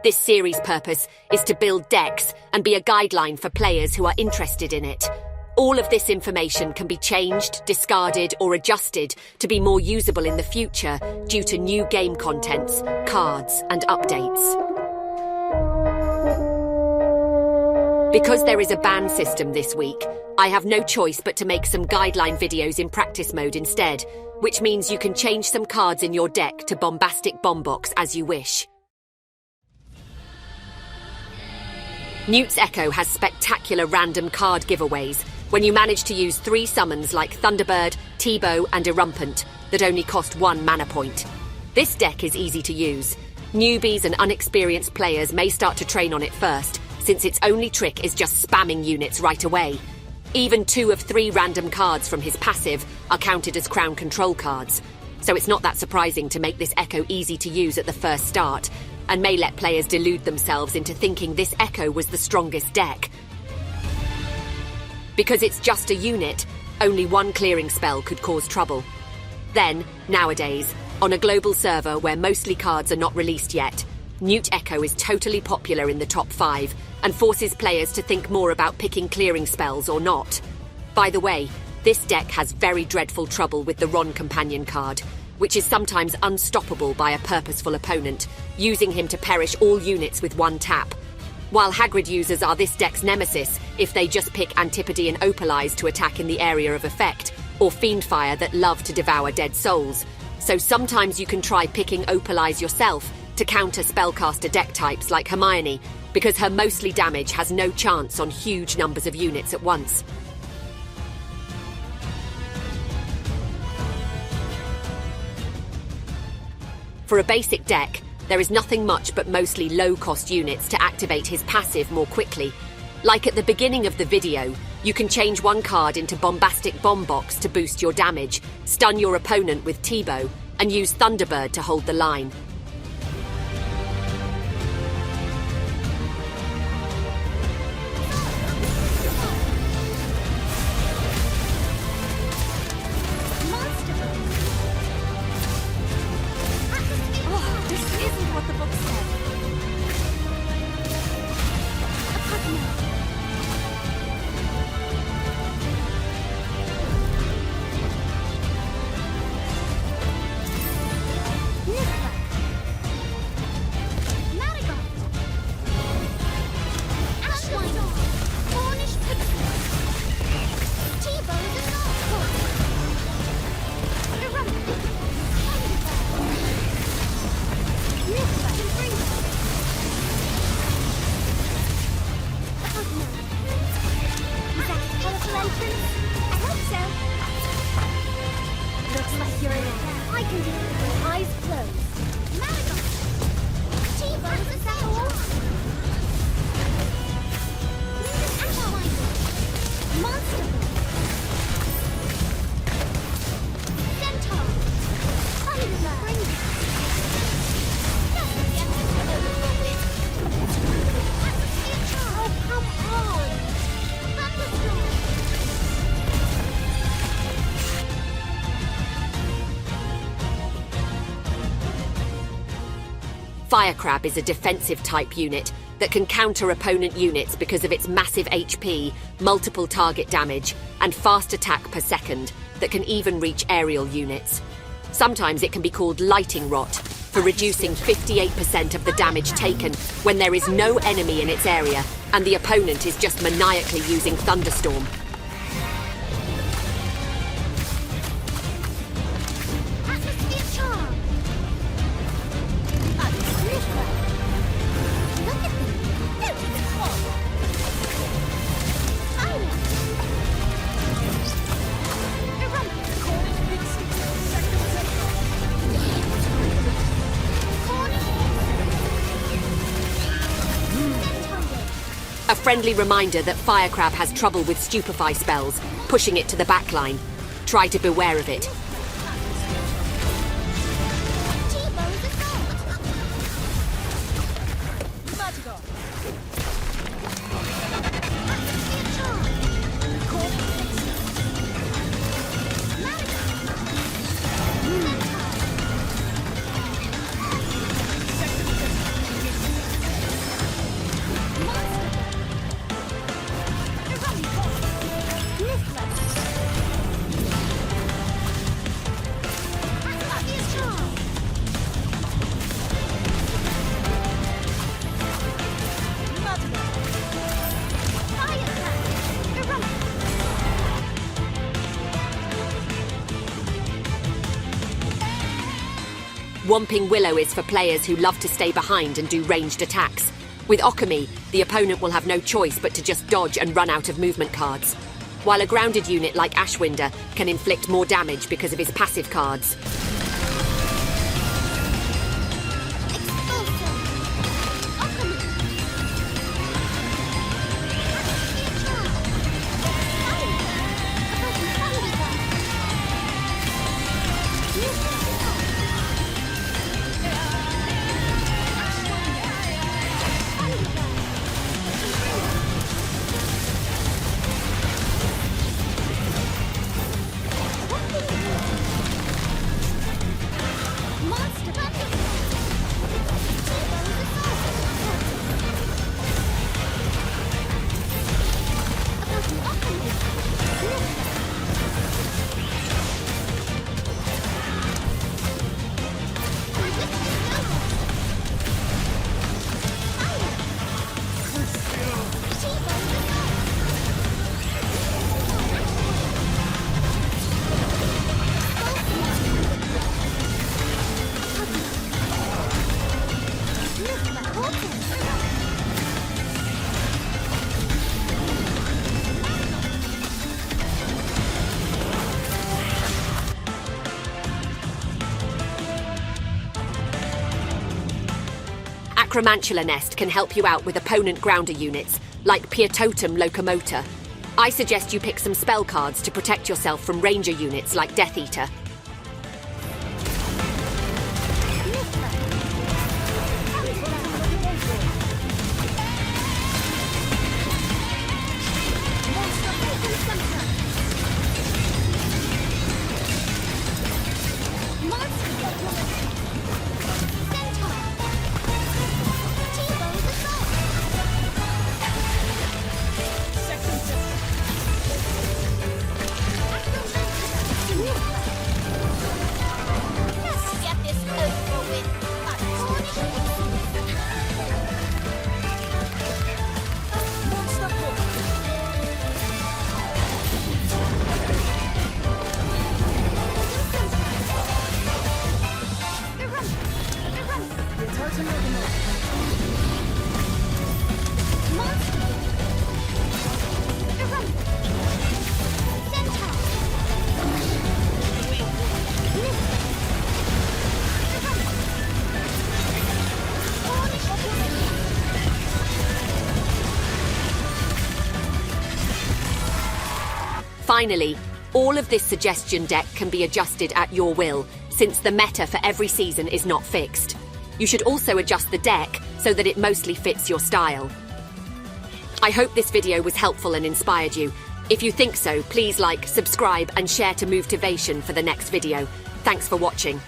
This series' purpose is to build decks and be a guideline for players who are interested in it. All of this information can be changed, discarded, or adjusted to be more usable in the future due to new game contents, cards, and updates. Because there is a ban system this week, I have no choice but to make some guideline videos in practice mode instead, which means you can change some cards in your deck to bombastic bombox as you wish. Newt's Echo has spectacular random card giveaways when you manage to use 3 summons like Thunderbird, Tebo, and Erumpant that only cost 1 mana point. This deck is easy to use. Newbies and unexperienced players may start to train on it first, since its only trick is just spamming units right away. Even 2 of 3 random cards from his passive are counted as crown control cards, so it's not that surprising to make this Echo easy to use at the first start, and may let players delude themselves into thinking this Echo was the strongest deck. Because it's just a unit, only 1 clearing spell could cause trouble. Then, nowadays, on a global server where mostly cards are not released yet, Newt Echo is totally popular in the top 5 and forces players to think more about picking clearing spells or not. By the way, this deck has very dreadful trouble with the Ron companion card, which is sometimes unstoppable by a purposeful opponent, using him to perish all units with 1 tap. While Hagrid users are this deck's nemesis if they just pick Antipode and Opalize to attack in the area of effect, or Fiendfire that love to devour dead souls. So sometimes you can try picking Opalize yourself to counter spellcaster deck types like Hermione, because her mostly damage has no chance on huge numbers of units at once. For a basic deck, there is nothing much but mostly low-cost units to activate his passive more quickly. Like at the beginning of the video, you can change 1 card into Bombastic Bombox to boost your damage, stun your opponent with Tebo, and use Thunderbird to hold the line. Looks like you're in it. I can do it with my eyes closed. Marigold! Tebo, is that all? Monster Centaur! Thunderbird! Oh, come on! Thunderstorm! Firecrab is a defensive type unit that can counter opponent units because of its massive HP, multiple target damage, and fast attack per second that can even reach aerial units. Sometimes it can be called Lighting Rot for reducing 58% of the damage taken when there is no enemy in its area and the opponent is just maniacally using Thunderstorm. A friendly reminder that Firecrab has trouble with Stupefy spells, pushing it to the backline. Try to beware of it. Whomping Willow is for players who love to stay behind and do ranged attacks. With Okami, the opponent will have no choice but to just dodge and run out of movement cards, while a grounded unit like Ashwinder can inflict more damage because of his passive cards. Acromantula Nest can help you out with opponent grounder units, like Pier Totem Locomotor. I suggest you pick some spell cards to protect yourself from ranger units like Death Eater. Finally, all of this suggestion deck can be adjusted at your will, since the meta for every season is not fixed. You should also adjust the deck so that it mostly fits your style. I hope this video was helpful and inspired you. If you think so, please like, subscribe and share to Movetivation for the next video. Thanks for watching.